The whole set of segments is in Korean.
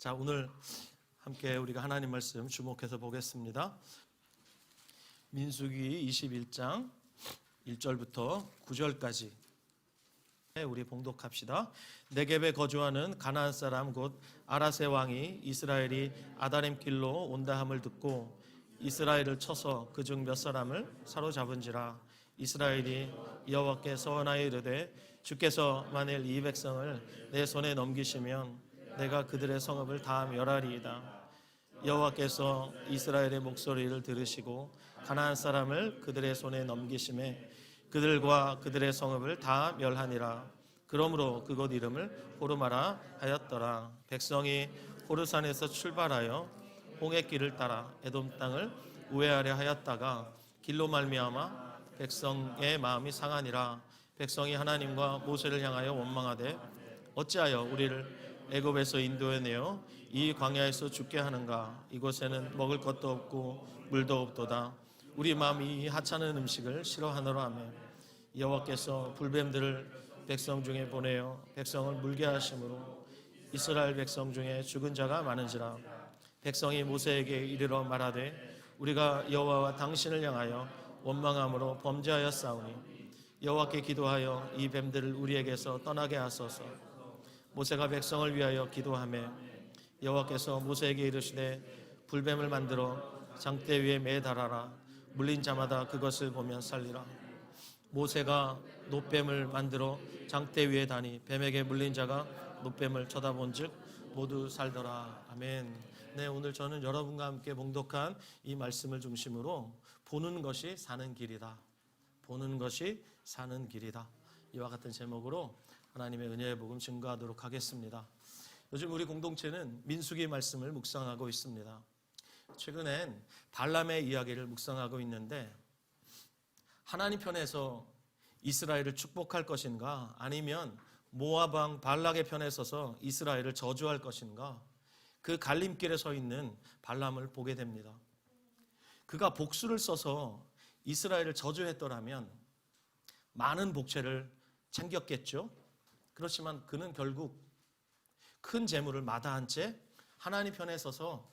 자, 오늘 함께 우리가 하나님 말씀 주목해서 보겠습니다. 민수기 21장 1절부터 9절까지 우리 봉독합시다. 네겝에 거주하는 가나안 사람 곧 아라세 왕이 이스라엘이 아다림 길로 온다 함을 듣고 이스라엘을 쳐서 그중 몇 사람을 사로잡은지라. 이스라엘이 여호와께 서원하여 이르되 주께서 만일 이 백성을 내 손에 넘기시면 내가 그들의 성읍을 다 멸하리이다. 여호와께서 이스라엘의 목소리를 들으시고 가나안 사람을 그들의 손에 넘기심에 그들과 그들의 성읍을 다 멸하니라. 그러므로 그곳 이름을 호르마라 하였더라. 백성이 호르산에서 출발하여 홍해길을 따라 에돔 땅을 우회하려 하였다가 길로 말미암아 백성의 마음이 상하니라. 백성이 하나님과 모세를 향하여 원망하되 어찌하여 우리를 애굽에서 인도해내어 이 광야에서 죽게 하는가. 이곳에는 먹을 것도 없고 물도 없도다. 우리 마음이 이 하찮은 음식을 싫어하노라 하며 여호와께서 불뱀들을 백성 중에 보내어 백성을 물게 하심으로 이스라엘 백성 중에 죽은 자가 많은지라. 백성이 모세에게 이르러 말하되 우리가 여호와와 당신을 향하여 원망함으로 범죄하였사오니 여호와께 기도하여 이 뱀들을 우리에게서 떠나게 하소서. 모세가 백성을 위하여 기도하매 여호와께서 모세에게 이르시되 불뱀을 만들어 장대 위에 매달아라. 물린 자마다 그것을 보면 살리라. 모세가 놋뱀을 만들어 장대 위에 다니 뱀에게 물린 자가 놋뱀을 쳐다본즉 모두 살더라. 아멘. 네, 오늘 저는 여러분과 함께 봉독한 이 말씀을 중심으로 보는 것이 사는 길이다. 보는 것이 사는 길이다. 이와 같은 제목으로 하나님의 은혜의 복음 증거하도록 하겠습니다. 요즘 우리 공동체는 민수기 말씀을 묵상하고 있습니다. 최근엔 발람의 이야기를 묵상하고 있는데 하나님 편에서 이스라엘을 축복할 것인가 아니면 모압 왕 발락의 편에 서서 이스라엘을 저주할 것인가, 그 갈림길에 서 있는 발람을 보게 됩니다. 그가 복수를 써서 이스라엘을 저주했더라면 많은 복채를 챙겼겠죠. 그렇지만 그는 결국 큰 재물을 마다한 채 하나님 편에 서서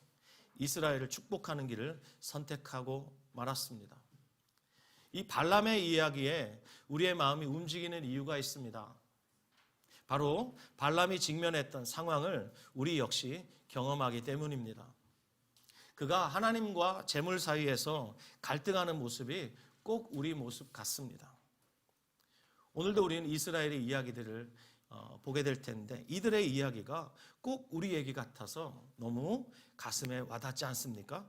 이스라엘을 축복하는 길을 선택하고 말았습니다. 이 발람의 이야기에 우리의 마음이 움직이는 이유가 있습니다. 바로 발람이 직면했던 상황을 우리 역시 경험하기 때문입니다. 그가 하나님과 재물 사이에서 갈등하는 모습이 꼭 우리 모습 같습니다. 오늘도 우리는 이스라엘의 이야기들을 보게 될 텐데 이들의 이야기가 꼭 우리 얘기 같아서 너무 가슴에 와닿지 않습니까?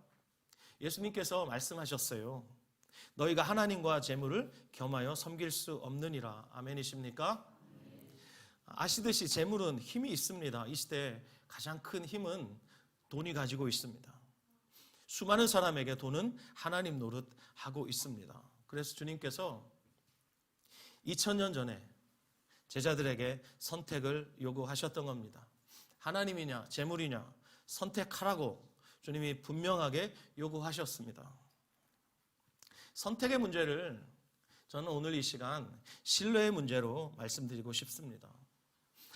예수님께서 말씀하셨어요. 너희가 하나님과 재물을 겸하여 섬길 수 없느니라. 아멘이십니까? 아시듯이 재물은 힘이 있습니다. 이 시대에 가장 큰 힘은 돈이 가지고 있습니다. 수많은 사람에게 돈은 하나님 노릇하고 있습니다. 그래서 주님께서 2000년 전에 제자들에게 선택을 요구하셨던 겁니다. 하나님이냐 재물이냐 선택하라고 주님이 분명하게 요구하셨습니다. 선택의 문제를 저는 오늘 이 시간 신뢰의 문제로 말씀드리고 싶습니다.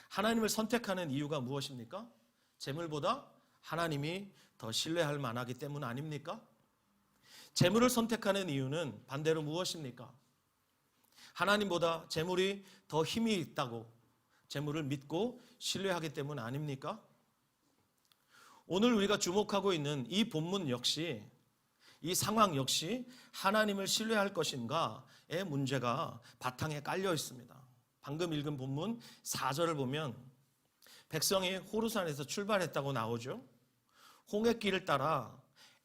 하나님을 선택하는 이유가 무엇입니까? 재물보다 하나님이 더 신뢰할 만하기 때문 아닙니까? 재물을 선택하는 이유는 반대로 무엇입니까? 하나님보다 재물이 더 힘이 있다고 재물을 믿고 신뢰하기 때문 아닙니까? 오늘 우리가 주목하고 있는 이 본문 역시, 이 상황 역시 하나님을 신뢰할 것인가의 문제가 바탕에 깔려 있습니다. 방금 읽은 본문 4절을 보면 백성이 호르산에서 출발했다고 나오죠. 홍해길을 따라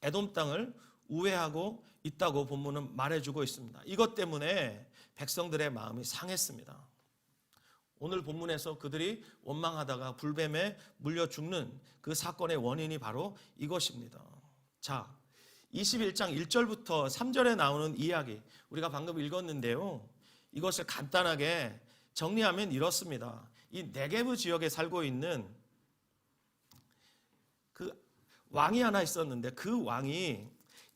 에돔 땅을 우회하고 있다고 본문은 말해주고 있습니다. 이것 때문에 백성들의 마음이 상했습니다. 오늘 본문에서 그들이 원망하다가 불뱀에 물려 죽는 그 사건의 원인이 바로 이것입니다. 자, 21장 1절부터 3절에 나오는 이야기 우리가 방금 읽었는데요. 이것을 간단하게 정리하면 이렇습니다. 이 네게브 지역에 살고 있는 그 왕이 하나 있었는데 그 왕이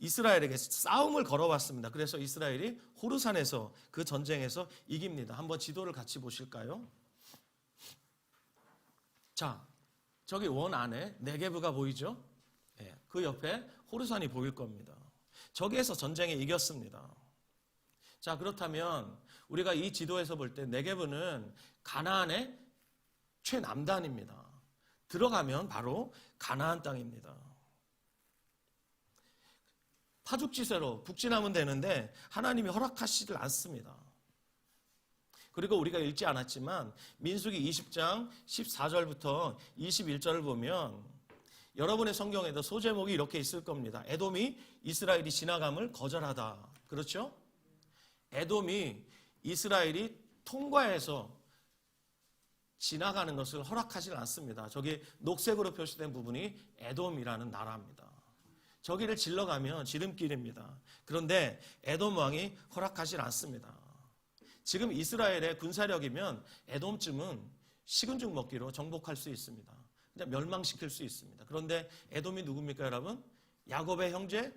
이스라엘에게 싸움을 걸어왔습니다. 그래서 이스라엘이 호르산에서 그 전쟁에서 이깁니다. 한번 지도를 같이 보실까요? 자, 저기 원 안에 네게브가 보이죠? 예, 그 옆에 호르산이 보일 겁니다. 저기에서 전쟁에 이겼습니다. 자, 그렇다면 우리가 이 지도에서 볼 때 네게브는 가나안의 최남단입니다. 들어가면 바로 가나안 땅입니다. 파죽지세로 북진하면 되는데 하나님이 허락하시질 않습니다. 그리고 우리가 읽지 않았지만 민수기 20장 14절부터 21절을 보면 여러분의 성경에도 소제목이 이렇게 있을 겁니다. 에돔이 이스라엘이 지나감을 거절하다. 그렇죠? 에돔이 이스라엘이 통과해서 지나가는 것을 허락하지 않습니다. 저기 녹색으로 표시된 부분이 에돔이라는 나라입니다. 저기를 질러가면 지름길입니다. 그런데 에돔 왕이 허락하지 않습니다. 지금 이스라엘의 군사력이면 에돔쯤은 식은죽 먹기로 정복할 수 있습니다. 그냥 멸망시킬 수 있습니다. 그런데 에돔이 누굽니까, 여러분? 야곱의 형제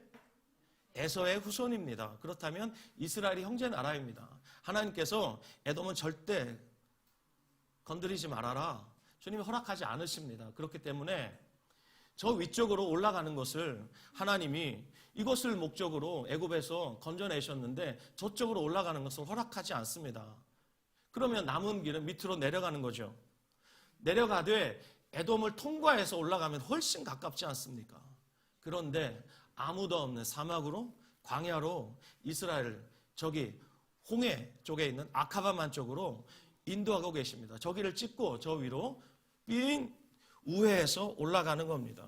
에서의 후손입니다. 그렇다면 이스라엘이 형제 나라입니다. 하나님께서 에돔은 절대 건드리지 말아라. 주님이 허락하지 않으십니다. 그렇기 때문에 저 위쪽으로 올라가는 것을 하나님이 이것을 목적으로 애굽에서 건져내셨는데 저쪽으로 올라가는 것은 허락하지 않습니다. 그러면 남은 길은 밑으로 내려가는 거죠. 내려가되 에돔을 통과해서 올라가면 훨씬 가깝지 않습니까? 그런데 아무도 없는 사막으로 광야로 이스라엘을 저기 홍해 쪽에 있는 아카바만 쪽으로 인도하고 계십니다. 저기를 찍고 저 위로 삥 우회해서 올라가는 겁니다.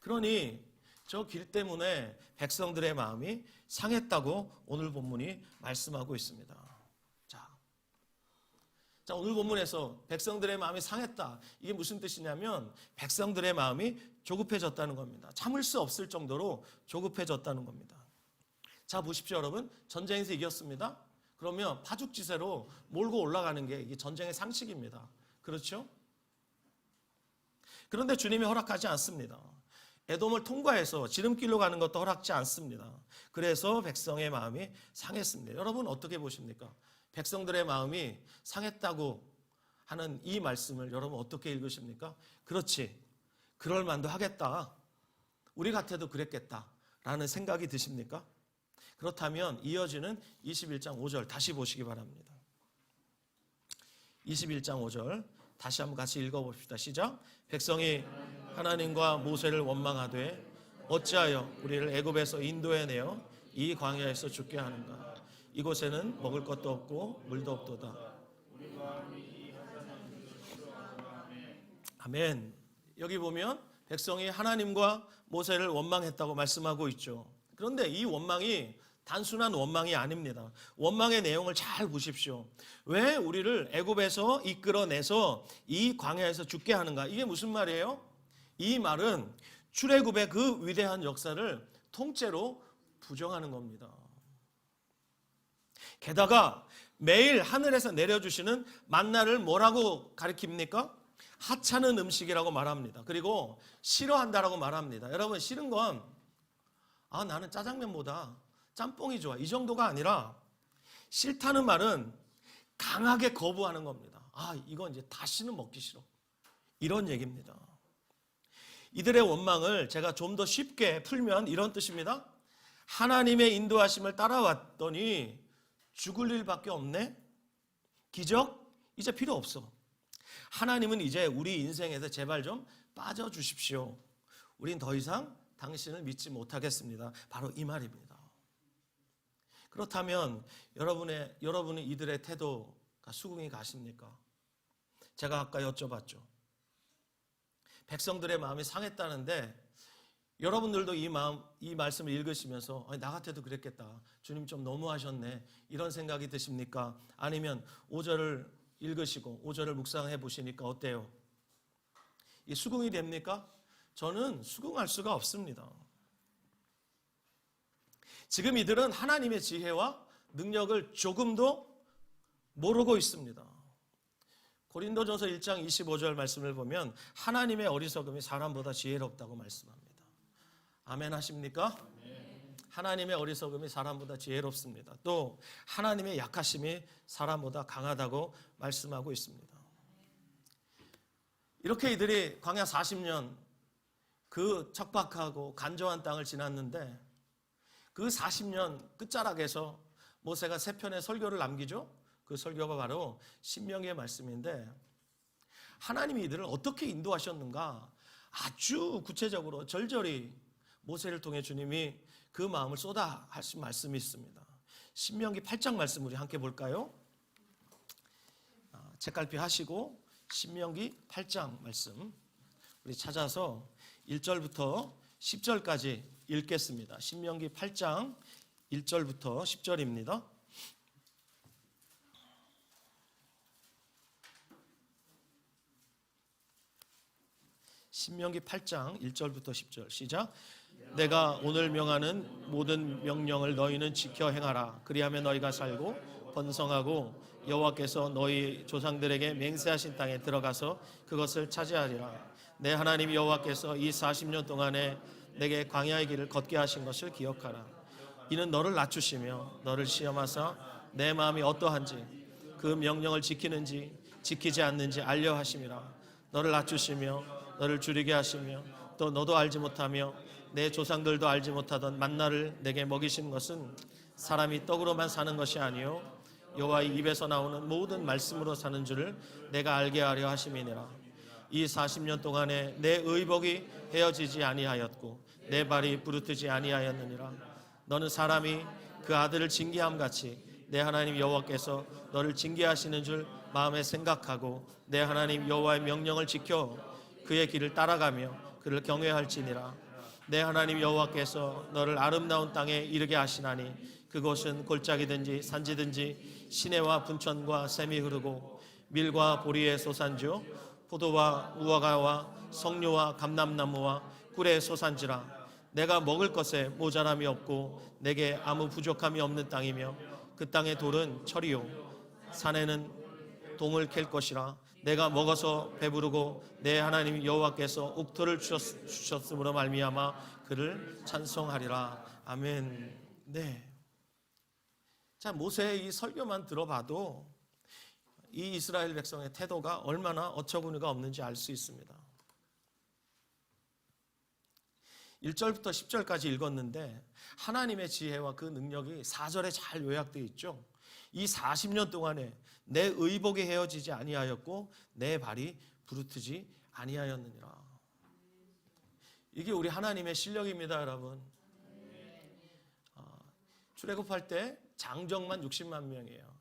그러니 저 길 때문에 백성들의 마음이 상했다고 오늘 본문이 말씀하고 있습니다. 자, 오늘 본문에서 백성들의 마음이 상했다. 이게 무슨 뜻이냐면 백성들의 마음이 조급해졌다는 겁니다. 참을 수 없을 정도로 조급해졌다는 겁니다. 자, 보십시오, 여러분. 전쟁에서 이겼습니다. 그러면 파죽지세로 몰고 올라가는 게 이게 전쟁의 상식입니다. 그렇죠? 그런데 주님이 허락하지 않습니다. 에돔을 통과해서 지름길로 가는 것도 허락지 않습니다. 그래서 백성의 마음이 상했습니다. 여러분 어떻게 보십니까? 백성들의 마음이 상했다고 하는 이 말씀을 여러분 어떻게 읽으십니까? 그렇지, 그럴 만도 하겠다. 우리 같아도 그랬겠다라는 생각이 드십니까? 그렇다면 이어지는 21장 5절 다시 보시기 바랍니다. 21장 5절 다시 한번 같이 읽어봅시다. 시작. 백성이 하나님과 모세를 원망하되 어찌하여 우리를 애굽에서 인도해내어 이 광야에서 죽게 하는가? 이곳에는 먹을 것도 없고 물도 없도다. 아멘. 여기 보면 백성이 하나님과 모세를 원망했다고 말씀하고 있죠. 그런데 이 원망이 단순한 원망이 아닙니다. 원망의 내용을 잘 보십시오. 왜 우리를 애굽에서 이끌어내서 이 광야에서 죽게 하는가? 이게 무슨 말이에요? 이 말은 출애굽의 그 위대한 역사를 통째로 부정하는 겁니다. 게다가 매일 하늘에서 내려주시는 만나를 뭐라고 가리킵니까? 하찮은 음식이라고 말합니다. 그리고 싫어한다라고 말합니다. 여러분, 싫은 건 나는 짜장면보다 짬뽕이 좋아, 이 정도가 아니라 싫다는 말은 강하게 거부하는 겁니다. 이건 이제 다시는 먹기 싫어, 이런 얘기입니다. 이들의 원망을 제가 좀 더 쉽게 풀면 이런 뜻입니다. 하나님의 인도하심을 따라왔더니 죽을 일밖에 없네? 기적? 이제 필요 없어. 하나님은 이제 우리 인생에서 제발 좀 빠져주십시오. 우린 더 이상 당신을 믿지 못하겠습니다. 바로 이 말입니다. 그렇다면 여러분이 이들의 태도가 수긍이 가십니까? 제가 아까 여쭤봤죠. 백성들의 마음이 상했다는데 여러분들도 이 말씀을 읽으시면서 나 같아도 그랬겠다. 주님 좀 너무하셨네. 이런 생각이 드십니까? 아니면 5절을 읽으시고 5절을 묵상해 보시니까 어때요? 이 수긍이 됩니까? 저는 수긍할 수가 없습니다. 지금 이들은 하나님의 지혜와 능력을 조금도 모르고 있습니다. 고린도전서 1장 25절 말씀을 보면 하나님의 어리석음이 사람보다 지혜롭다고 말씀합니다. 아멘 하십니까? 아멘. 하나님의 어리석음이 사람보다 지혜롭습니다. 또 하나님의 약하심이 사람보다 강하다고 말씀하고 있습니다. 이렇게 이들이 광야 40년 그 척박하고 간조한 땅을 지났는데 그 40년 끝자락에서 모세가 세 편의 설교를 남기죠. 그 설교가 바로 신명기의 말씀인데 하나님이 이들을 어떻게 인도하셨는가 아주 구체적으로 절절히 모세를 통해 주님이 그 마음을 쏟아 하신 말씀이 있습니다. 신명기 8장 말씀 우리 함께 볼까요? 책갈피 하시고 신명기 8장 말씀 우리 찾아서 1절부터 10절까지 읽겠습니다. 신명기 8장 1절부터 10절입니다. 신명기 8장 1절부터 10절 시작. 내가 오늘 명하는 모든 명령을 너희는 지켜 행하라. 그리하면 너희가 살고 번성하고 여호와께서 너희 조상들에게 맹세하신 땅에 들어가서 그것을 차지하리라. 내 하나님 여호와께서 이 40년 동안에 내게 광야의 길을 걷게 하신 것을 기억하라. 이는 너를 낮추시며 너를 시험하사 내 마음이 어떠한지 그 명령을 지키는지 지키지 않는지 알려 하심이라. 너를 낮추시며 너를 줄이게 하시며 또 너도 알지 못하며 내 조상들도 알지 못하던 만나를 내게 먹이신 것은 사람이 떡으로만 사는 것이 아니요 여호와의 입에서 나오는 모든 말씀으로 사는 줄을 내가 알게 하려 하심이니라. 이 40년 동안에 내 의복이 헤어지지 아니하였고 내 발이 부르트지 아니하였느니라. 너는 사람이 그 아들을 징계함같이 내 하나님 여호와께서 너를 징계하시는 줄 마음에 생각하고 내 하나님 여호와의 명령을 지켜 그의 길을 따라가며 그를 경외할지니라. 내 하나님 여호와께서 너를 아름다운 땅에 이르게 하시나니 그곳은 골짜기든지 산지든지 시내와 분천과 샘이 흐르고 밀과 보리의 소산지요 포도와 무화과와 석류와 감람나무와 꿀의 소산지라. 내가 먹을 것에 모자람이 없고 내게 아무 부족함이 없는 땅이며 그 땅의 돌은 철이요 산에는 동을 캘 것이라. 내가 먹어서 배부르고 내 하나님 여호와께서 옥토를 주셨으므로 말미암아 그를 찬송하리라. 아멘. 네. 자, 모세의 이 설교만 들어봐도 이 이스라엘 백성의 태도가 얼마나 어처구니가 없는지 알 수 있습니다. 1절부터 10절까지 읽었는데 하나님의 지혜와 그 능력이 4절에 잘 요약되어 있죠. 이 40년 동안에 내 의복이 헤어지지 아니하였고 내 발이 부르트지 아니하였느니라. 이게 우리 하나님의 실력입니다, 여러분. 출애굽할 때 장정만 60만 명이에요.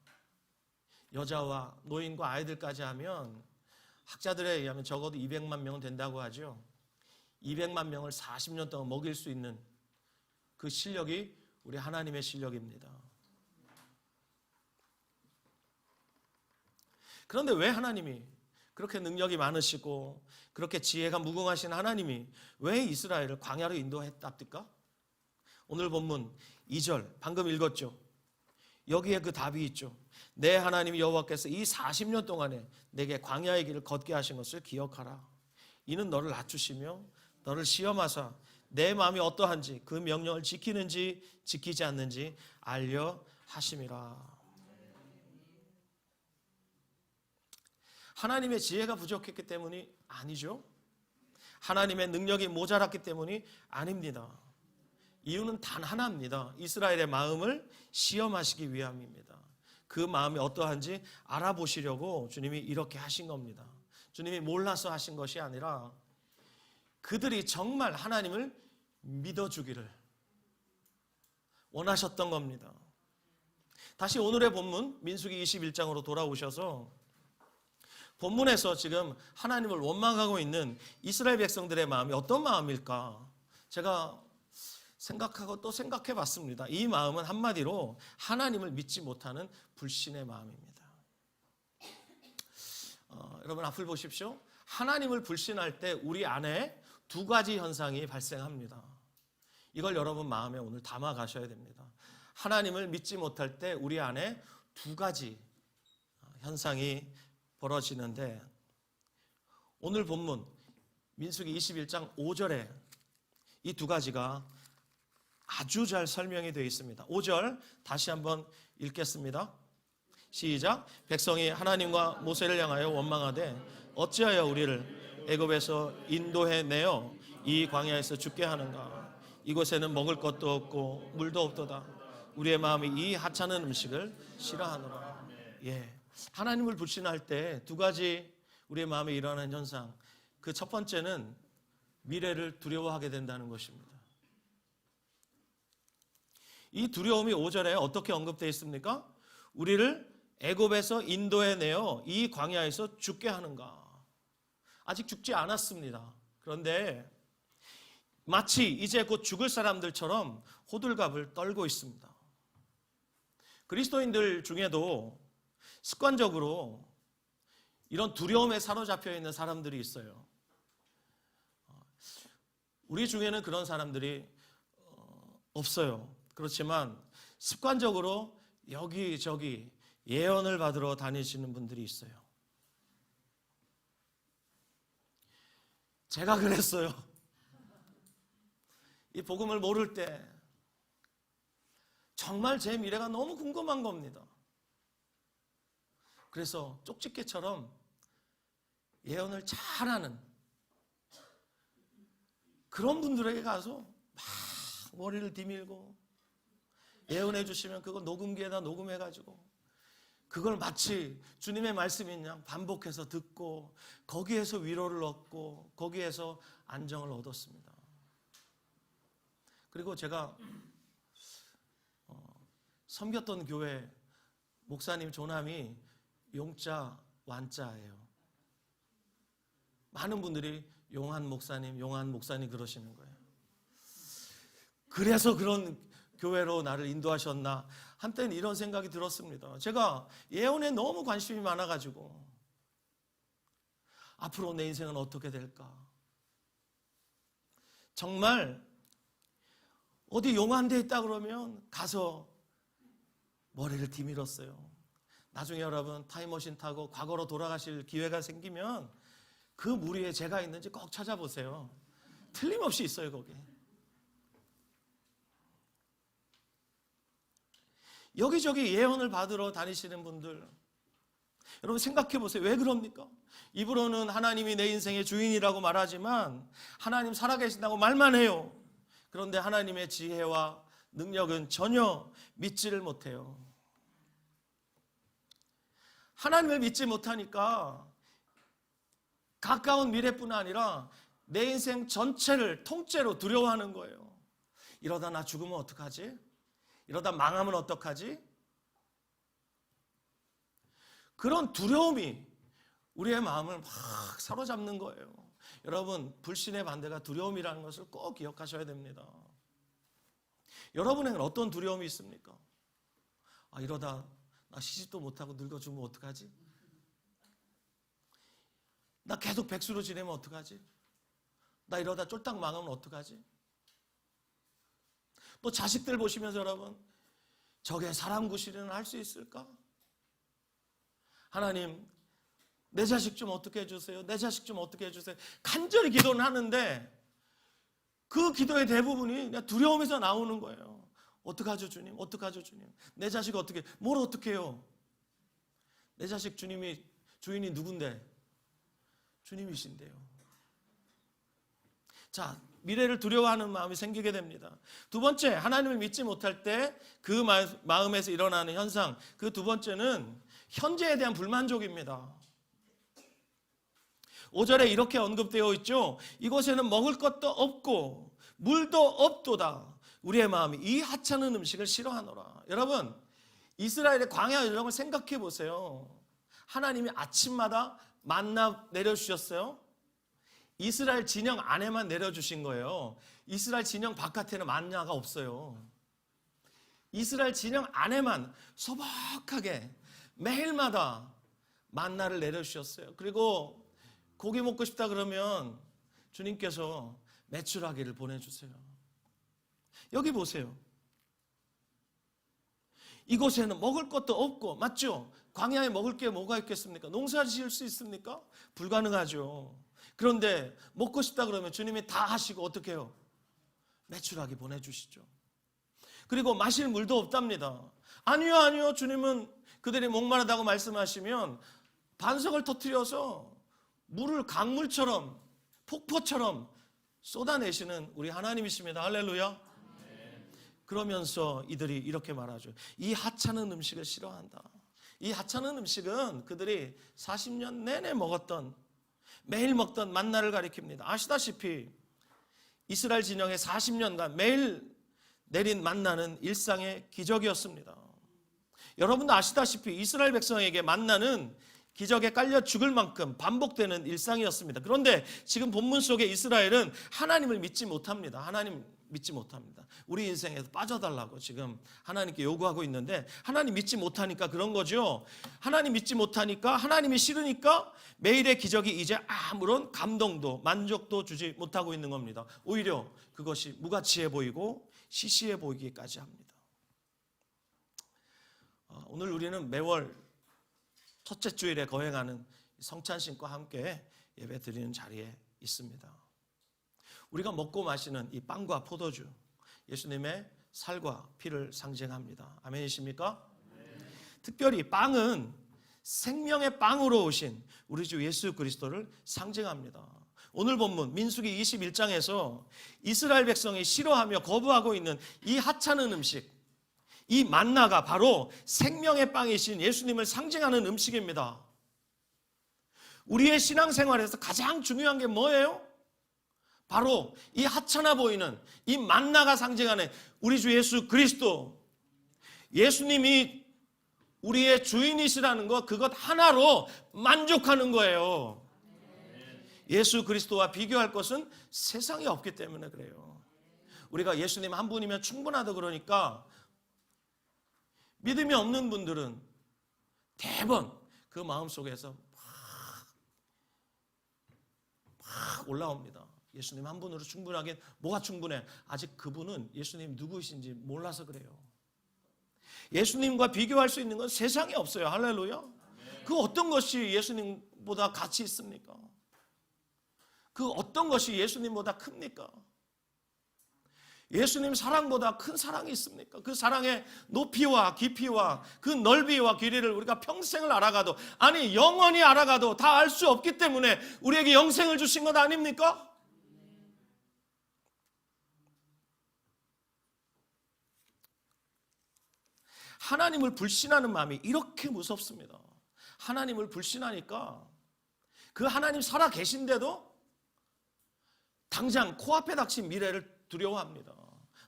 여자와 노인과 아이들까지 하면 학자들에 의하면 적어도 200만 명은 된다고 하죠. 200만 명을 40년 동안 먹일 수 있는 그 실력이 우리 하나님의 실력입니다. 그런데 왜 하나님이 그렇게 능력이 많으시고 그렇게 지혜가 무궁하신 하나님이 왜 이스라엘을 광야로 인도했답니까? 오늘 본문 2절 방금 읽었죠. 여기에 그 답이 있죠. 내 하나님 여호와께서 이 40년 동안에 내게 광야의 길을 걷게 하신 것을 기억하라. 이는 너를 낮추시며 너를 시험하사 내 마음이 어떠한지 그 명령을 지키는지 지키지 않는지 알려 하심이라. 하나님의 지혜가 부족했기 때문이 아니죠. 하나님의 능력이 모자랐기 때문이 아닙니다. 이유는 단 하나입니다. 이스라엘의 마음을 시험하시기 위함입니다. 그 마음이 어떠한지 알아보시려고 주님이 이렇게 하신 겁니다. 주님이 몰라서 하신 것이 아니라 그들이 정말 하나님을 믿어주기를 원하셨던 겁니다. 다시 오늘의 본문 민수기 21장으로 돌아오셔서 본문에서 지금 하나님을 원망하고 있는 이스라엘 백성들의 마음이 어떤 마음일까? 제가 생각하고 또 생각해 봤습니다. 이 마음은 한마디로 하나님을 믿지 못하는 불신의 마음입니다. 여러분 앞을 보십시오. 하나님을 불신할 때 우리 안에 두 가지 현상이 발생합니다. 이걸 여러분 마음에 오늘 담아 가셔야 됩니다. 하나님을 믿지 못할 때 우리 안에 두 가지 현상이 벌어지는데 오늘 본문 민수기 21장 5절에 이 두 가지가 아주 잘 설명이 되어 있습니다. 5절 다시 한번 읽겠습니다. 시작. 백성이 하나님과 모세를 향하여 원망하되 어찌하여 우리를 애굽에서 인도해 내어 이 광야에서 죽게 하는가? 이곳에는 먹을 것도 없고 물도 없도다. 우리의 마음이 이 하찮은 음식을 싫어하노라. 예, 하나님을 불신할 때 두 가지 우리의 마음에 일어나는 현상. 그 첫 번째는 미래를 두려워하게 된다는 것입니다. 이 두려움이 5절에 어떻게 언급되어 있습니까? 우리를 애굽에서 인도해 내어 이 광야에서 죽게 하는가? 아직 죽지 않았습니다. 그런데 마치 이제 곧 죽을 사람들처럼 호들갑을 떨고 있습니다. 그리스도인들 중에도 습관적으로 이런 두려움에 사로잡혀 있는 사람들이 있어요. 우리 중에는 그런 사람들이 없어요. 그렇지만 습관적으로 여기저기 예언을 받으러 다니시는 분들이 있어요. 제가 그랬어요. 이 복음을 모를 때 정말 제 미래가 너무 궁금한 겁니다. 그래서 쪽집게처럼 예언을 잘하는 그런 분들에게 가서 막 머리를 디밀고 예언해 주시면 그거 녹음기에다 녹음해가지고 그걸 마치 주님의 말씀인 양 반복해서 듣고 거기에서 위로를 얻고 거기에서 안정을 얻었습니다. 그리고 제가 섬겼던 교회 목사님 조남이 용자 완자예요. 많은 분들이 용한 목사님 그러시는 거예요. 그래서 그런 교회로 나를 인도하셨나? 한때는 이런 생각이 들었습니다. 제가 예언에 너무 관심이 많아가지고 앞으로 내 인생은 어떻게 될까? 정말 어디 용한 데 있다 그러면 가서 머리를 디밀었어요. 나중에 여러분 타임머신 타고 과거로 돌아가실 기회가 생기면 그 무리에 제가 있는지 꼭 찾아보세요. 틀림없이 있어요, 거기. 여기저기 예언을 받으러 다니시는 분들, 여러분 생각해 보세요. 왜 그럽니까? 입으로는 하나님이 내 인생의 주인이라고 말하지만 하나님 살아계신다고 말만 해요. 그런데 하나님의 지혜와 능력은 전혀 믿지를 못해요. 하나님을 믿지 못하니까 가까운 미래뿐 아니라 내 인생 전체를 통째로 두려워하는 거예요. 이러다 나 죽으면 어떡하지? 이러다 망하면 어떡하지? 그런 두려움이 우리의 마음을 막 사로잡는 거예요. 여러분, 불신의 반대가 두려움이라는 것을 꼭 기억하셔야 됩니다. 여러분에게는 어떤 두려움이 있습니까? 이러다 나 시집도 못하고 늙어 죽으면 어떡하지? 나 계속 백수로 지내면 어떡하지? 나 이러다 쫄딱 망하면 어떡하지? 또 자식들 보시면서 여러분, 저게 사람 구실은 할 수 있을까? 하나님, 내 자식 좀 어떻게 해주세요? 내 자식 좀 어떻게 해주세요? 간절히 기도는 하는데 그 기도의 대부분이 그냥 두려움에서 나오는 거예요. 어떡하죠 주님? 어떡하죠 주님? 내 자식 어떻게, 뭘 어떻게 해요? 내 자식 주님이 주인이 누군데? 주님이신데요. 자, 미래를 두려워하는 마음이 생기게 됩니다. 두 번째, 하나님을 믿지 못할 때 그 마음에서 일어나는 현상, 그 두 번째는 현재에 대한 불만족입니다. 5절에 이렇게 언급되어 있죠. 이곳에는 먹을 것도 없고 물도 없도다. 우리의 마음이 이 하찮은 음식을 싫어하노라. 여러분, 이스라엘의 광야 여정을 생각해 보세요. 하나님이 아침마다 만나 내려주셨어요. 이스라엘 진영 안에만 내려주신 거예요. 이스라엘 진영 바깥에는 만나가 없어요. 이스라엘 진영 안에만 소박하게 매일마다 만나를 내려주셨어요. 그리고 고기 먹고 싶다 그러면 주님께서 메추라기를 보내주세요. 여기 보세요. 이곳에는 먹을 것도 없고, 맞죠? 광야에 먹을 게 뭐가 있겠습니까? 농사 지을 수 있습니까? 불가능하죠. 그런데 먹고 싶다 그러면 주님이 다 하시고 어떻게 해요? 메추라기 보내주시죠. 그리고 마실 물도 없답니다. 아니요. 주님은 그들이 목마르다고 말씀하시면 반석을 터뜨려서 물을 강물처럼 폭포처럼 쏟아내시는 우리 하나님이십니다. 할렐루야. 그러면서 이들이 이렇게 말하죠. 이 하찮은 음식을 싫어한다. 이 하찮은 음식은 그들이 40년 내내 먹었던, 매일 먹던 만나를 가리킵니다. 아시다시피 이스라엘 진영의 40년간 매일 내린 만나는 일상의 기적이었습니다. 여러분도 아시다시피 이스라엘 백성에게 만나는 기적에 깔려 죽을 만큼 반복되는 일상이었습니다. 그런데 지금 본문 속에 이스라엘은 하나님을 믿지 못합니다. 하나님 믿지 못합니다. 우리 인생에서 빠져달라고 지금 하나님께 요구하고 있는데 하나님 믿지 못하니까 그런 거죠. 하나님 믿지 못하니까, 하나님이 싫으니까 매일의 기적이 이제 아무런 감동도 만족도 주지 못하고 있는 겁니다. 오히려 그것이 무가치해 보이고 시시해 보이기까지 합니다. 오늘 우리는 매월 첫째 주일에 거행하는 성찬신과 함께 예배 드리는 자리에 있습니다. 우리가 먹고 마시는 이 빵과 포도주, 예수님의 살과 피를 상징합니다. 아멘이십니까? 특별히 빵은 생명의 빵으로 오신 우리 주 예수 그리스도를 상징합니다. 오늘 본문 민수기 21장에서 이스라엘 백성이 싫어하며 거부하고 있는 이 하찮은 음식, 이 만나가 바로 생명의 빵이신 예수님을 상징하는 음식입니다. 우리의 신앙생활에서 가장 중요한 게 뭐예요? 바로 이 하찮아 보이는 이 만나가 상징하는 우리 주 예수 그리스도, 예수님이 우리의 주인이시라는 것, 그것 하나로 만족하는 거예요. 예수 그리스도와 비교할 것은 세상에 없기 때문에 그래요. 우리가 예수님 한 분이면 충분하다 그러니까 믿음이 없는 분들은 대번 그 마음속에서 막 올라옵니다. 예수님 한 분으로 충분하긴 뭐가 충분해? 아직 그분은 예수님 누구이신지 몰라서 그래요. 예수님과 비교할 수 있는 건 세상에 없어요. 할렐루야. 그 어떤 것이 예수님보다 가치 있습니까? 그 어떤 것이 예수님보다 큽니까? 예수님 사랑보다 큰 사랑이 있습니까? 그 사랑의 높이와 깊이와 그 넓이와 길이를 우리가 평생을 알아가도, 아니 영원히 알아가도 다 알 수 없기 때문에 우리에게 영생을 주신 것 아닙니까? 하나님을 불신하는 마음이 이렇게 무섭습니다. 하나님을 불신하니까 그 하나님 살아 계신데도 당장 코앞에 닥친 미래를 두려워합니다.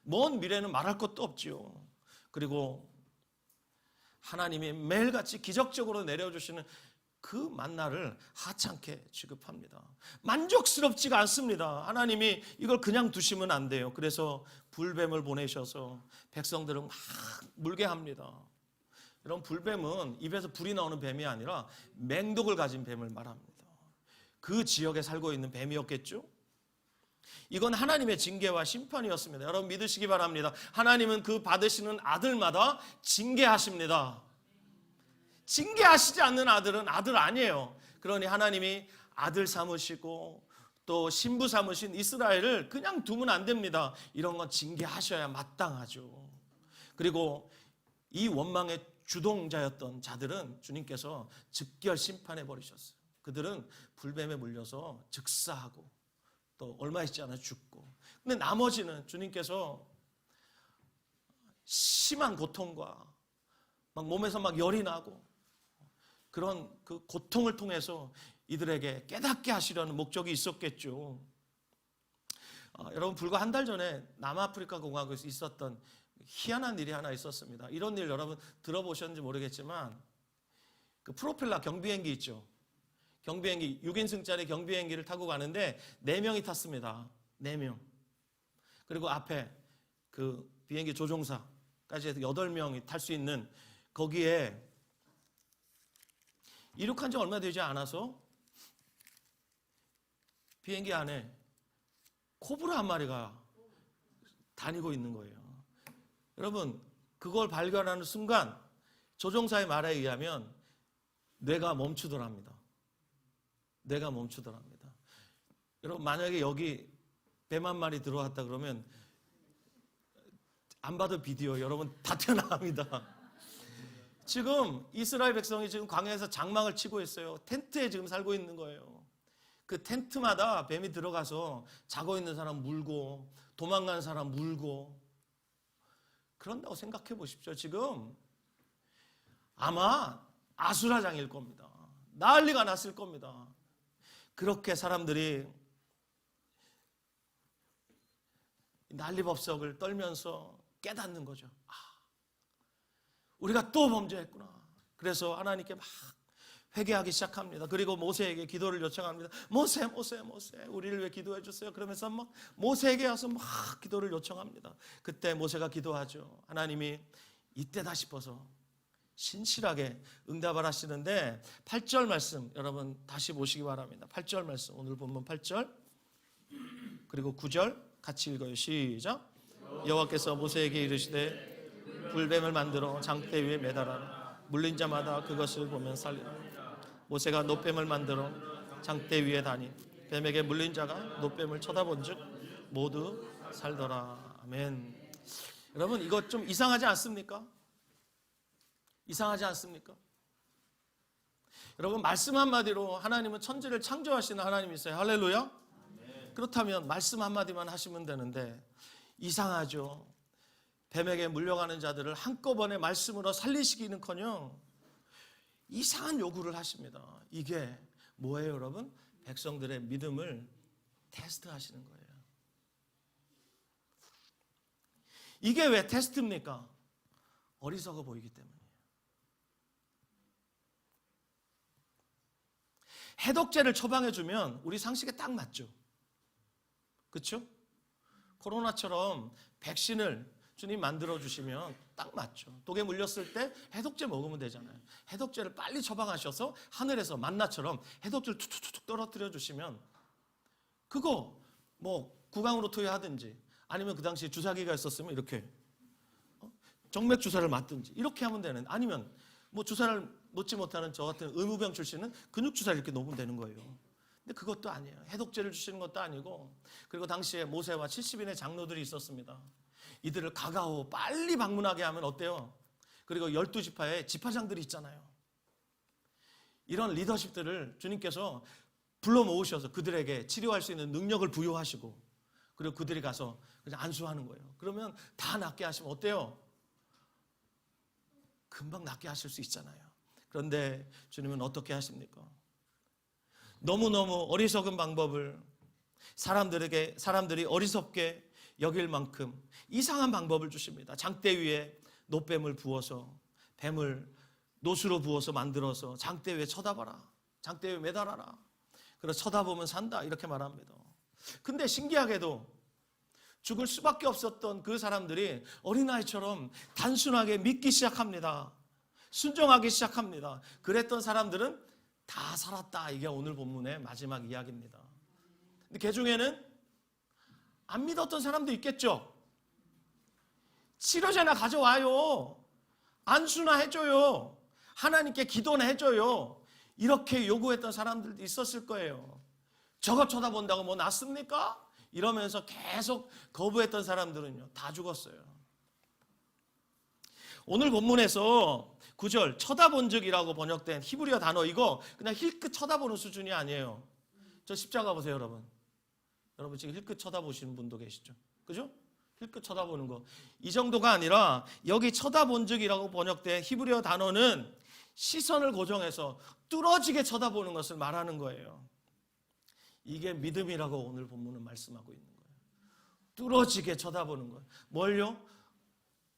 먼 미래는 말할 것도 없지요. 그리고 하나님이 매일같이 기적적으로 내려주시는 그 만나를 하찮게 취급합니다. 만족스럽지가 않습니다. 하나님이 이걸 그냥 두시면 안 돼요. 그래서 불뱀을 보내셔서 백성들을 막 물게 합니다. 이런 불뱀은 입에서 불이 나오는 뱀이 아니라 맹독을 가진 뱀을 말합니다. 그 지역에 살고 있는 뱀이었겠죠? 이건 하나님의 징계와 심판이었습니다. 여러분 믿으시기 바랍니다. 하나님은 그 받으시는 아들마다 징계하십니다. 징계하시지 않는 아들은 아들 아니에요. 그러니 하나님이 아들 삼으시고 또 신부 삼으신 이스라엘을 그냥 두면 안 됩니다. 이런 건 징계하셔야 마땅하죠. 그리고 이 원망의 주동자였던 자들은 주님께서 즉결 심판해 버리셨어요. 그들은 불뱀에 물려서 즉사하고 또 얼마 있지 않아 죽고. 근데 나머지는 주님께서 심한 고통과 막 몸에서 막 열이 나고 그런 그 고통을 통해서 이들에게 깨닫게 하시려는 목적이 있었겠죠. 여러분 불과 한 달 전에 남아프리카 공화국에서 있었던 희한한 일이 하나 있었습니다. 이런 일 여러분 들어보셨는지 모르겠지만 그 프로펠러 경비행기 있죠. 경비행기 6인승짜리 경비행기를 타고 가는데 4명이 탔습니다. 4명. 그리고 앞에 그 비행기 조종사까지 해서 8명이 탈 수 있는 거기에 이륙한 지 얼마 되지 않아서 비행기 안에 코브라 한 마리가 다니고 있는 거예요. 여러분 그걸 발견하는 순간 조종사의 말에 의하면 뇌가 멈추더랍니다. 뇌가 멈추더랍니다. 여러분 만약에 여기 뱀 한 마리 들어왔다 그러면 안 봐도 비디오 여러분 다 튀어나갑니다. 지금 이스라엘 백성이 지금 광야에서 장막을 치고 있어요. 텐트에 지금 살고 있는 거예요. 그 텐트마다 뱀이 들어가서 자고 있는 사람 물고 도망가는 사람 물고 그런다고 생각해 보십시오. 지금 아마 아수라장일 겁니다. 난리가 났을 겁니다. 그렇게 사람들이 난리법석을 떨면서 깨닫는 거죠. 우리가 또 범죄했구나. 그래서 하나님께 막 회개하기 시작합니다. 그리고 모세에게 기도를 요청합니다. 모세 우리를 왜 기도해 주세요? 그러면서 막 모세에게 와서 막 기도를 요청합니다. 그때 모세가 기도하죠. 하나님이 이때다 싶어서 신실하게 응답을 하시는데 8절 말씀 여러분 다시 보시기 바랍니다. 8절 말씀 오늘 본문 8절 그리고 9절 같이 읽어요. 시작. 여호와께서 모세에게 이르시되 불뱀을 만들어 장대 위에 매달아라. 물린 자마다 그것을 보면 살리라. 모세가 놋뱀을 만들어 장대 위에 다니 뱀에게 물린 자가 놋뱀을 쳐다본 즉 모두 살더라. 아멘. 여러분 이거 좀 이상하지 않습니까? 이상하지 않습니까? 여러분 말씀 한마디로 하나님은 천지를 창조하시는 하나님이세요. 할렐루야. 그렇다면 말씀 한마디만 하시면 되는데 이상하죠. 뱀에게 물려가는 자들을 한꺼번에 말씀으로 살리시기는커녕 이상한 요구를 하십니다. 이게 뭐예요 여러분? 백성들의 믿음을 테스트하시는 거예요. 이게 왜 테스트입니까? 어리석어 보이기 때문이에요. 해독제를 처방해주면 우리 상식에 딱 맞죠. 그렇죠? 코로나처럼 백신을 주님 만들어주시면 딱 맞죠. 독에 물렸을 때 해독제 먹으면 되잖아요. 해독제를 빨리 처방하셔서 하늘에서 만나처럼 해독제를 툭툭툭 떨어뜨려 주시면 그거 뭐 구강으로 투여하든지 아니면 그 당시에 주사기가 있었으면 이렇게 정맥 주사를 맞든지 이렇게 하면 되는, 아니면 뭐 주사를 놓지 못하는 저 같은 의무병 출신은 근육 주사를 이렇게 놓으면 되는 거예요. 근데 그것도 아니에요. 해독제를 주시는 것도 아니고, 그리고 당시에 모세와 70인의 장로들이 있었습니다. 이들을 가가오 빨리 방문하게 하면 어때요? 그리고 12지파에 지파장들이 있잖아요. 이런 리더십들을 주님께서 불러 모으셔서 그들에게 치료할 수 있는 능력을 부여하시고, 그리고 그들이 가서 그냥 안수하는 거예요. 그러면 다 낫게 하시면 어때요? 금방 낫게 하실 수 있잖아요. 그런데 주님은 어떻게 하십니까? 너무너무 어리석은 방법을, 사람들이 어리석게 여길 만큼 이상한 방법을 주십니다. 장대 위에 놋뱀을 부어서, 뱀을 놋으로 부어서 만들어서 장대 위에 쳐다봐라, 장대 위에 매달아라, 그래서 쳐다보면 산다, 이렇게 말합니다. 근데 신기하게도 죽을 수밖에 없었던 그 사람들이 어린아이처럼 단순하게 믿기 시작합니다. 순종하기 시작합니다. 그랬던 사람들은 다 살았다. 이게 오늘 본문의 마지막 이야기입니다. 근데 그 중에는 안 믿었던 사람도 있겠죠. 치료제나 가져와요, 안수나 해줘요, 하나님께 기도나 해줘요, 이렇게 요구했던 사람들도 있었을 거예요. 저거 쳐다본다고 뭐 낫습니까? 이러면서 계속 거부했던 사람들은요, 다 죽었어요. 오늘 본문에서 9절 쳐다본 적이라고 번역된 히브리어 단어, 이거 그냥 힐끗 쳐다보는 수준이 아니에요. 저 십자가 보세요, 여러분. 여러분 지금 힐끗 쳐다보시는 분도 계시죠? 그죠? 힐끗 쳐다보는 거. 이 정도가 아니라 여기 쳐다본 적이라고 번역된 히브리어 단어는 시선을 고정해서 뚫어지게 쳐다보는 것을 말하는 거예요. 이게 믿음이라고 오늘 본문은 말씀하고 있는 거예요. 뚫어지게 쳐다보는 거예요. 뭘요?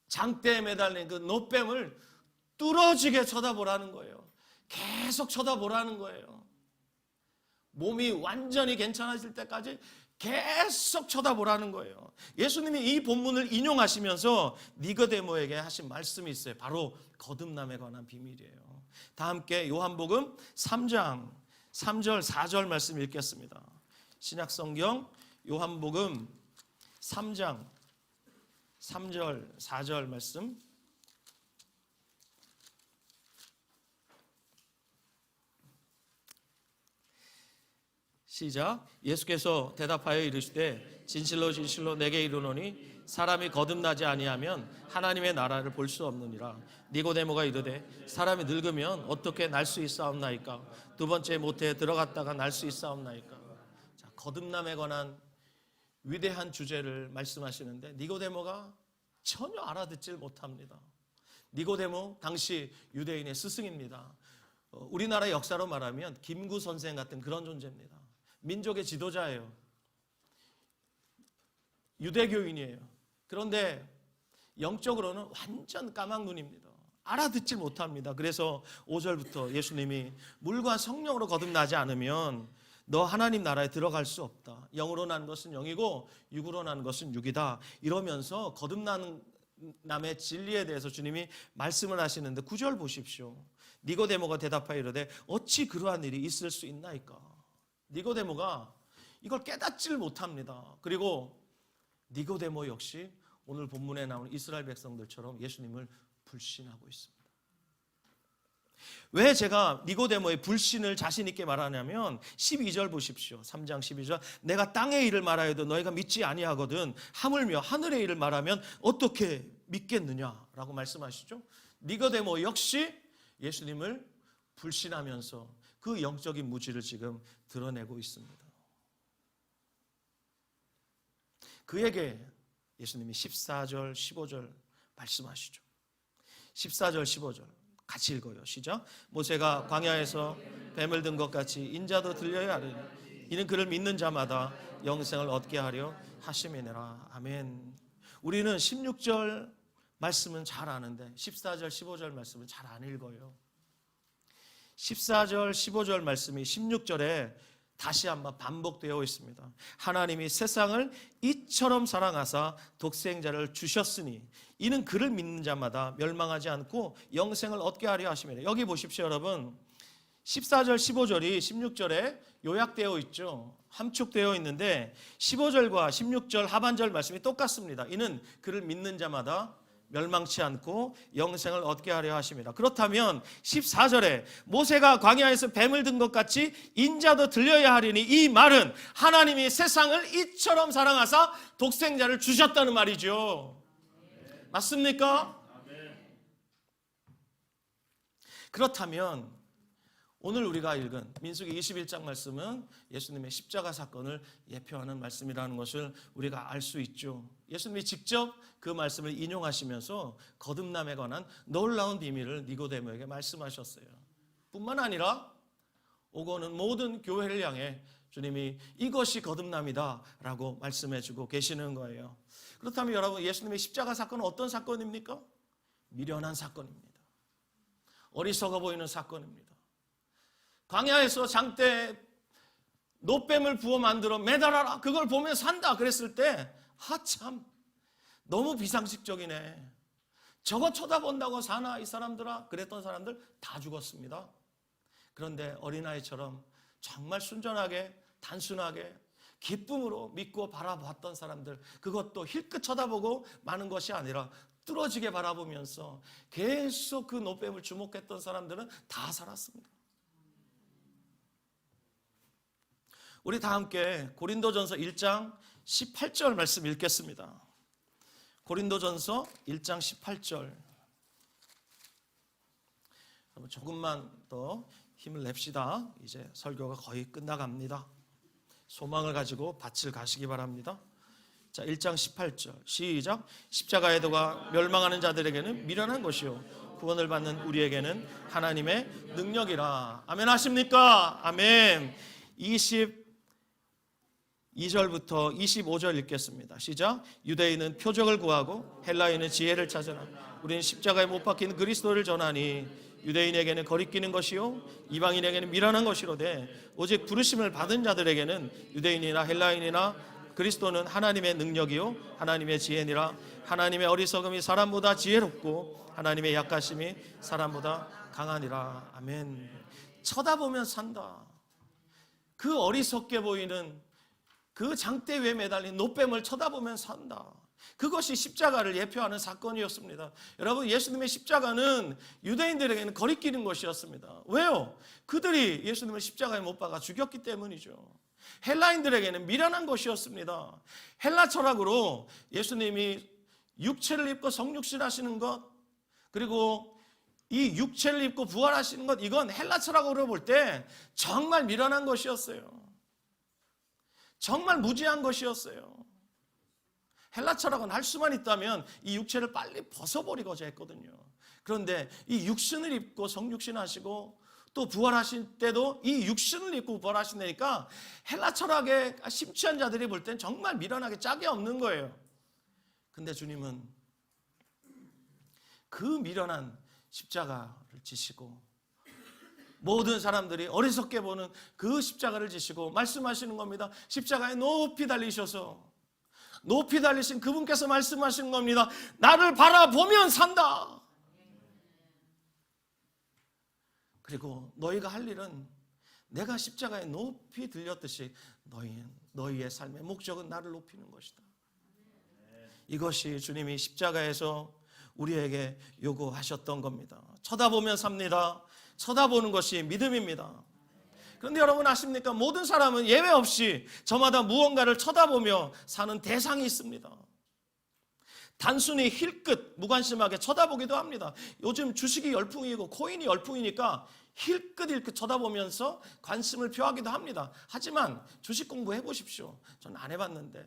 장대에 매달린 그 놋뱀을 뚫어지게 쳐다보라는 거예요. 계속 쳐다보라는 거예요. 몸이 완전히 괜찮아질 때까지 계속 쳐다보라는 거예요. 예수님이 이 본문을 인용하시면서 니고데모에게 하신 말씀이 있어요. 바로 거듭남에 관한 비밀이에요. 다 함께 요한복음 3장 3절 4절 말씀 읽겠습니다. 신약성경 요한복음 3장 3절 4절 말씀. 시작. 예수께서 대답하여 이르시되 진실로 진실로 내게 이르노니 사람이 거듭나지 아니하면 하나님의 나라를 볼 수 없느니라. 니고데모가 이르되 사람이 늙으면 어떻게 날 수 있사옵나이까? 두 번째 모태에 들어갔다가 날 수 있사옵나이까? 거듭남에 관한 위대한 주제를 말씀하시는데 니고데모가 전혀 알아듣질 못합니다. 니고데모 당시 유대인의 스승입니다. 우리나라 역사로 말하면 김구 선생 같은 그런 존재입니다. 민족의 지도자예요. 유대교인이에요. 그런데 영적으로는 완전 까막눈입니다. 알아듣질 못합니다. 그래서 5절부터 예수님이 물과 성령으로 거듭나지 않으면 너 하나님 나라에 들어갈 수 없다. 영으로 난 것은 영이고 육으로 난 것은 육이다. 이러면서 거듭남의 진리에 대해서 주님이 말씀을 하시는데 9절 보십시오. 니고데모가 대답하여 이르되 어찌 그러한 일이 있을 수 있나이까. 니고데모가 이걸 깨닫지를 못합니다. 그리고 니고데모 역시 오늘 본문에 나오는 이스라엘 백성들처럼 예수님을 불신하고 있습니다. 왜 제가 니고데모의 불신을 자신 있게 말하냐면 12절 보십시오. 3장 12절 내가 땅의 일을 말하여도 너희가 믿지 아니하거든 하물며 하늘의 일을 말하면 어떻게 믿겠느냐라고 말씀하시죠. 니고데모 역시 예수님을 불신하면서 그 영적인 무지를 지금 드러내고 있습니다. 그에게 예수님이 14절 15절 말씀하시죠. 14절 15절 같이 읽어요. 시작. 모세가 광야에서 뱀을 든 것 같이 인자도 들려야 하리니 이는 그를 믿는 자마다 영생을 얻게 하려 하심이니라. 아멘. 우리는 16절 말씀은 잘 아는데 14절 15절 말씀은 잘 안 읽어요. 14절 15절 말씀이 16절에 다시 한번 반복되어 있습니다. 하나님이 세상을 이처럼 사랑하사 독생자를 주셨으니 이는 그를 믿는 자마다 멸망하지 않고 영생을 얻게 하려 하심이라. 여기 보십시오 여러분. 14절 15절이 16절에 요약되어 있죠. 함축되어 있는데 15절과 16절 하반절 말씀이 똑같습니다. 이는 그를 믿는 자마다 멸망치 않고 영생을 얻게 하려 하심이라. 그렇다면 14절에 모세가 광야에서 뱀을 든 것 같이 인자도 들려야 하리니 이 말은 하나님이 세상을 이처럼 사랑하사 독생자를 주셨다는 말이죠. 맞습니까? 그렇다면 오늘 우리가 읽은 민수기 21장 말씀은 예수님의 십자가 사건을 예표하는 말씀이라는 것을 우리가 알 수 있죠. 예수님이 직접 그 말씀을 인용하시면서 거듭남에 관한 놀라운 비밀을 니고데모에게 말씀하셨어요. 뿐만 아니라 오고는 모든 교회를 향해 주님이 이것이 거듭남이다 라고 말씀해주고 계시는 거예요. 그렇다면 여러분 예수님의 십자가 사건은 어떤 사건입니까? 미련한 사건입니다. 어리석어 보이는 사건입니다. 광야에서 장대에 노뱀을 부어 만들어 매달아라. 그걸 보면 산다. 그랬을 때 참 너무 비상식적이네. 저거 쳐다본다고 사나 이 사람들아. 그랬던 사람들 다 죽었습니다. 그런데 어린아이처럼 정말 순전하게 단순하게 기쁨으로 믿고 바라봤던 사람들, 그것도 힐끗 쳐다보고 마는 것이 아니라 뚫어지게 바라보면서 계속 그 노뱀을 주목했던 사람들은 다 살았습니다. 우리 다 함께 고린도전서 1장 18절 말씀 읽겠습니다. 고린도전서 1장 18절. 여러분 조금만 더 힘을 냅시다. 이제 설교가 거의 끝나갑니다. 소망을 가지고 밭을 가시기 바랍니다. 자, 1장 18절 시작. 십자가의 도가 멸망하는 자들에게는 미련한 것이요 구원을 받는 우리에게는 하나님의 능력이라. 아멘 하십니까? 아멘. 22절부터 25절 읽겠습니다. 시작. 유대인은 표적을 구하고 헬라인은 지혜를 찾으나 우리는 십자가에 못 박힌 그리스도를 전하니 유대인에게는 거리끼는 것이요 이방인에게는 미련한 것이로되 오직 부르심을 받은 자들에게는 유대인이나 헬라인이나 그리스도는 하나님의 능력이요 하나님의 지혜니라. 하나님의 어리석음이 사람보다 지혜롭고 하나님의 약하심이 사람보다 강하니라. 아멘. 쳐다보면 산다. 그 어리석게 보이는 그 장대 위에 매달린 노뱀을 쳐다보면 산다. 그것이 십자가를 예표하는 사건이었습니다. 여러분 예수님의 십자가는 유대인들에게는 거리끼는 것이었습니다. 왜요? 그들이 예수님을 십자가에 못 박아 죽였기 때문이죠. 헬라인들에게는 미련한 것이었습니다. 헬라 철학으로 예수님이 육체를 입고 성육신하시는 것, 그리고 이 육체를 입고 부활하시는 것, 이건 헬라 철학으로 볼 때 정말 미련한 것이었어요. 정말 무지한 것이었어요. 헬라 철학은 할 수만 있다면 이 육체를 빨리 벗어버리고자 했거든요. 그런데 이 육신을 입고 성육신 하시고 또 부활하실 때도 이 육신을 입고 부활하신다니까 헬라 철학에 심취한 자들이 볼 땐 정말 미련하게 짝이 없는 거예요. 근데 주님은 그 미련한 십자가를 지시고 모든 사람들이 어리석게 보는 그 십자가를 지시고 말씀하시는 겁니다. 십자가에 높이 달리셔서 높이 달리신 그분께서 말씀하시는 겁니다. 나를 바라보면 산다. 그리고 너희가 할 일은 내가 십자가에 높이 들렸듯이 너희의 삶의 목적은 나를 높이는 것이다. 이것이 주님이 십자가에서 우리에게 요구하셨던 겁니다. 쳐다보면 삽니다. 쳐다보는 것이 믿음입니다. 그런데 여러분 아십니까? 모든 사람은 예외 없이 저마다 무언가를 쳐다보며 사는 대상이 있습니다. 단순히 힐끗 무관심하게 쳐다보기도 합니다. 요즘 주식이 열풍이고 코인이 열풍이니까 힐끗 쳐다보면서 관심을 표하기도 합니다. 하지만 주식 공부 해보십시오. 전 안 해봤는데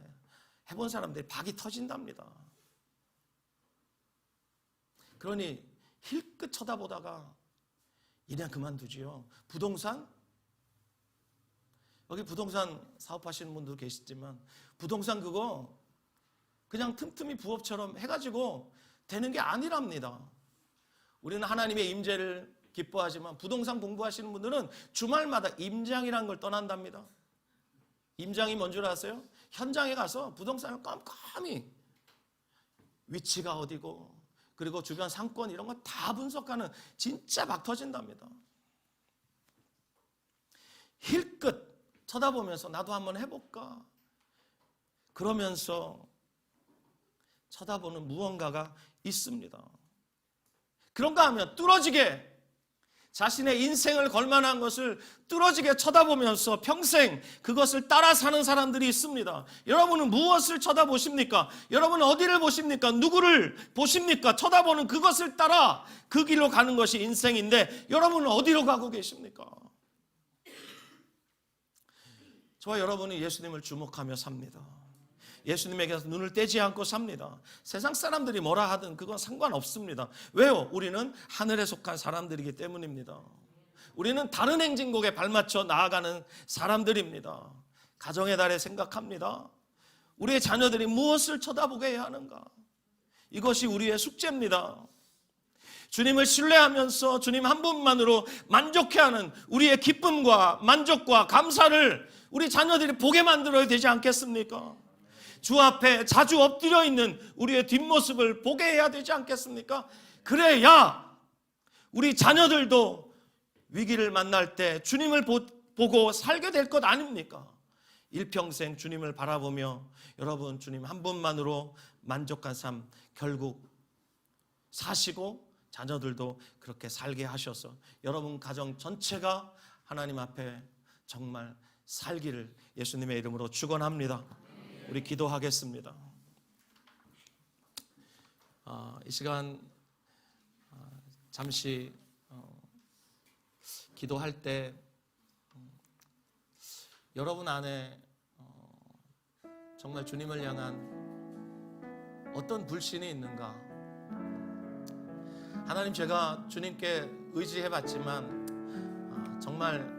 해본 사람들이 박이 터진답니다. 그러니 힐끗 쳐다보다가 그냥 그만두지요. 부동산? 여기 부동산 사업하시는 분도 계시지만 부동산 그거 그냥 틈틈이 부업처럼 해가지고 되는 게 아니랍니다. 우리는 하나님의 임재를 기뻐하지만 부동산 공부하시는 분들은 주말마다 임장이라는 걸 떠난답니다. 임장이 뭔 줄 아세요? 현장에 가서 부동산을 깜깜이 위치가 어디고 그리고 주변 상권 이런 거 다 분석하는 진짜 막 터진답니다. 힐끗 쳐다보면서 나도 한번 해볼까? 그러면서 쳐다보는 무언가가 있습니다. 그런가 하면 뚫어지게 자신의 인생을 걸만한 것을 뚫어지게 쳐다보면서 평생 그것을 따라 사는 사람들이 있습니다. 여러분은 무엇을 쳐다보십니까? 여러분은 어디를 보십니까? 누구를 보십니까? 쳐다보는 그것을 따라 그 길로 가는 것이 인생인데 여러분은 어디로 가고 계십니까? 저와 여러분이 예수님을 주목하며 삽니다. 예수님에게서 눈을 떼지 않고 삽니다. 세상 사람들이 뭐라 하든 그건 상관없습니다. 왜요? 우리는 하늘에 속한 사람들이기 때문입니다. 우리는 다른 행진곡에 발맞춰 나아가는 사람들입니다. 가정의 달에 생각합니다. 우리의 자녀들이 무엇을 쳐다보게 해야 하는가? 이것이 우리의 숙제입니다. 주님을 신뢰하면서 주님 한 분만으로 만족해하는 우리의 기쁨과 만족과 감사를 우리 자녀들이 보게 만들어야 되지 않겠습니까? 주 앞에 자주 엎드려 있는 우리의 뒷모습을 보게 해야 되지 않겠습니까? 그래야 우리 자녀들도 위기를 만날 때 주님을 보고 살게 될 것 아닙니까? 일평생 주님을 바라보며 여러분 주님 한 분만으로 만족한 삶 결국 사시고 자녀들도 그렇게 살게 하셔서 여러분 가정 전체가 하나님 앞에 정말 살기를 예수님의 이름으로 축원합니다. 우리 기도하겠습니다. 이 시간 잠시 기도할 때 여러분 안에 정말 주님을 향한 어떤 불신이 있는가? 하나님 제가 주님께 의지해봤지만 정말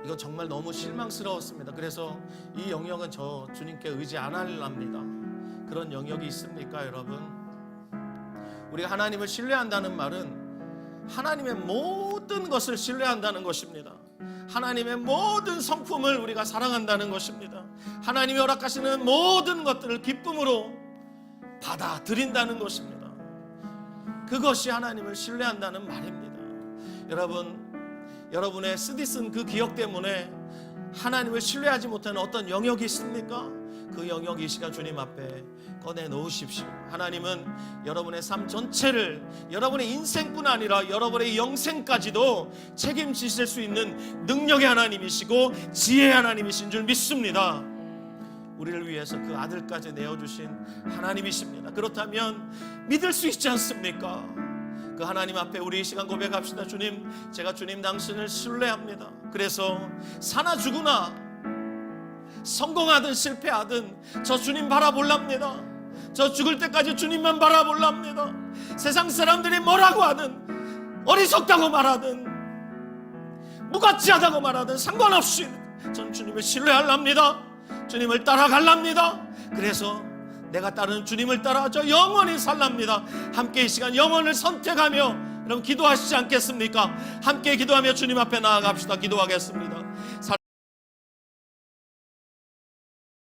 이건 정말 너무 실망스러웠습니다. 그래서 이 영역은 저 주님께 의지 안 하렵니다. 그런 영역이 있습니까, 여러분? 우리가 하나님을 신뢰한다는 말은 하나님의 모든 것을 신뢰한다는 것입니다. 하나님의 모든 성품을 우리가 사랑한다는 것입니다. 하나님이 허락하시는 모든 것들을 기쁨으로 받아들인다는 것입니다. 그것이 하나님을 신뢰한다는 말입니다. 여러분의 쓰디쓴 그 기억 때문에 하나님을 신뢰하지 못하는 어떤 영역이 있습니까? 그 영역이 이 시간 주님 앞에 꺼내 놓으십시오. 하나님은 여러분의 삶 전체를 여러분의 인생뿐 아니라 여러분의 영생까지도 책임지실 수 있는 능력의 하나님이시고 지혜의 하나님이신 줄 믿습니다. 우리를 위해서 그 아들까지 내어주신 하나님이십니다. 그렇다면 믿을 수 있지 않습니까? 그 하나님 앞에 우리 이 시간 고백합시다. 주님, 제가 주님 당신을 신뢰합니다. 그래서 사나 죽으나 성공하든 실패하든 저 주님 바라볼랍니다. 저 죽을 때까지 주님만 바라볼랍니다. 세상 사람들이 뭐라고 하든, 어리석다고 말하든, 무가치하다고 말하든 상관없이 전 주님을 신뢰하랍니다. 주님을 따라갈랍니다. 그래서 내가 따르는 주님을 따라 저 영원히 살랍니다. 함께 이 시간 영원을 선택하며 여러분 기도하시지 않겠습니까? 함께 기도하며 주님 앞에 나아갑시다. 기도하겠습니다.